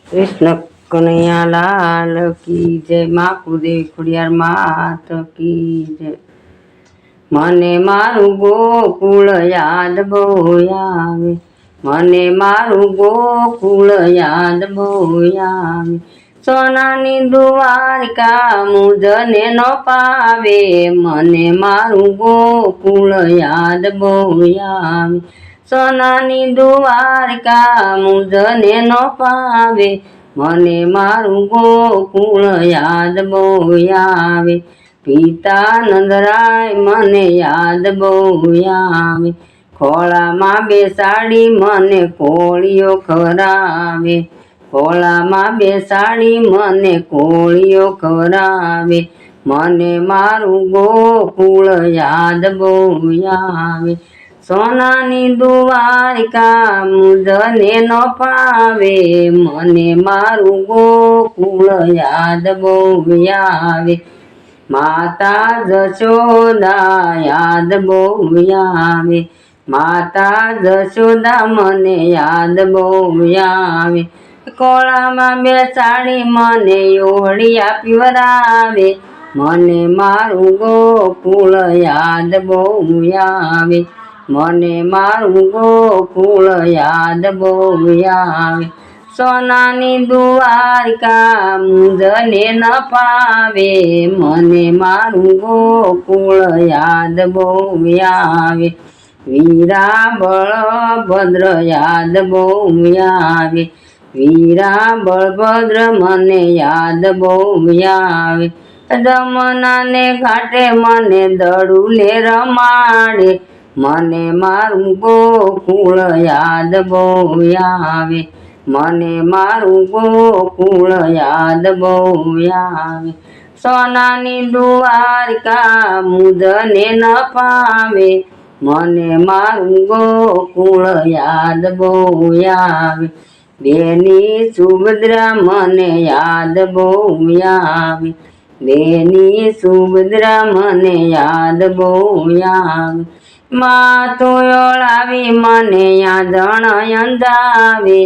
कृष्ण कन्हैया लाल की जय। माँ कुलदेवी खुड़ियार मात की जय। मने मारू गोकुल याद बहु आवे, मने मारू गोकुल याद बहु आवे। सोनानी द्वारिका मुझने न पावे, मने मारू गोकुल याद बहु आवे। सोनानी द्वारिका मुझने न पावे, मने मारू गोकुल याद बहु आवे। पिता नंदराय मने याद बहु आवे, खोला माँ बेसाड़ी मने कोळियो खवरावे, खोला माँ बेसाड़ी मने कोळियो खवरावे। मने मारू गोकुल याद बहु आवे। सोनानी द्वारिका मुझने न पावे, मने मारू गोकुल याद बहु आवे। माता जशोदा याद बहु आवे, माता जशोदा मने याद बहु आवे। कोळा माँ बेसाड़ी मने योड़िया पीवरावे, मने मारू गोकुल याद बहु आवे, मने मारू गोकुल याद बहु आवे। सोनानी द्वारिका मुझने न पावे, मने मारू गोकुल याद बहु आवे। वीरा बलभद्र याद बहु आवे, वीरा बलभद्र मने याद बहु आवे। जमुना ने घाटे मने दड़ूले रमाड़े, मने मारू गोकुल याद बहु आवे, मने मारू गोकुल याद बहु आवे। सोनानी द्वारिका मुझने न पावे, मने मारू गोकुल याद बहु आवे। बेनी सुभद्रा मने याद बहु आवे, बेनी सुभद्रा मने याद बहु आवे। माथो ओळावी मने यादण अंजावे,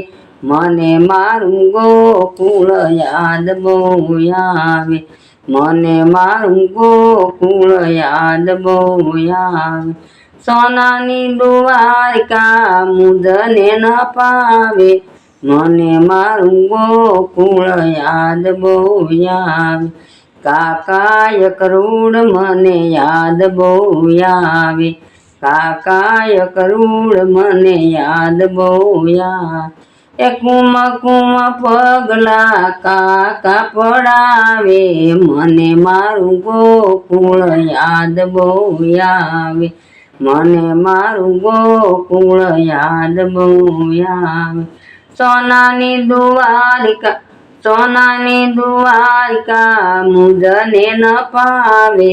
मने मारू गोकुल याद बहु आवे, मने मारू गोकुल याद बहु आवे। सोनानी द्वारिका मुझने न पावे, मने मारू गोकुल याद बहु आवे। काकाय करोड़ मने याद बहु आवे, काकाय करोड़ मने याद बहु आवे। कुम कुम पगला काका पड़ावे, मने मारू गोकुल याद बहु आवे, मने मारू गोकुल याद बहु आवे। सोनानी द्वारिका, सोनानी द्वारिका मुझने न पावे,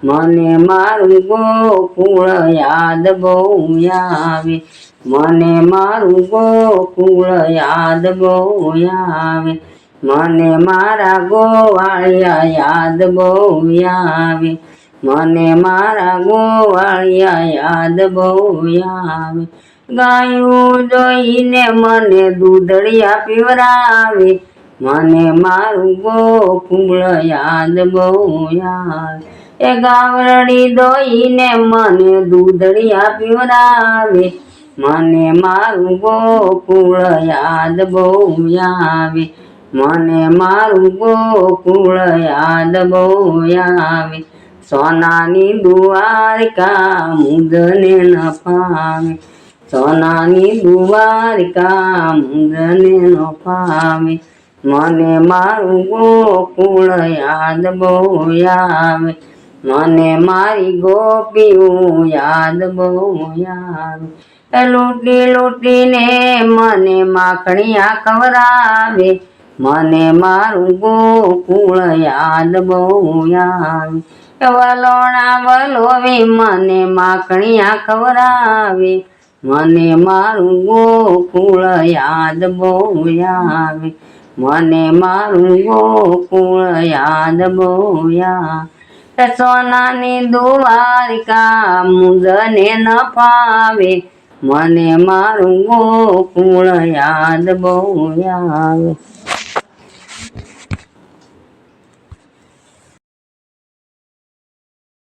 मने मारू गोकुल याद बहु आवे, मने मारू गोकुल याद बहु आवे। मने मारा गोवाळिया याद बहु आवे, मने मारा गोवाळिया याद बहु आवे। गायूं जोईने मने दूधड़िया पीवरावे, मने मारू गोकुल याद बहु आवे। गावरड़ी दोईने मने दूधड़िया पीवरावे, मने मारू गोकुल याद बहु आवे, मने मारू गोकुल याद बहु आवे। सोनानी द्वारिका मुझने न पावे, सोनानी द्वारिका मुझने न पावे, मने मारू गोकुल याद बहु आवे, मने मारी गोपियों याद बहु आवे। लूटी लूटी ने मने माखणिया खवरावे, मने मारू गोकुल याद बहु आवे। वलोणा वलोवी मने माखणिया खवरावे, मने मारू गोकुल याद बहु आवे, मने मारू गोकुल याद बहु आवे। सोनानी द्वारिका मुझने न पावे, मने मारू गोकुल याद बहु आवे।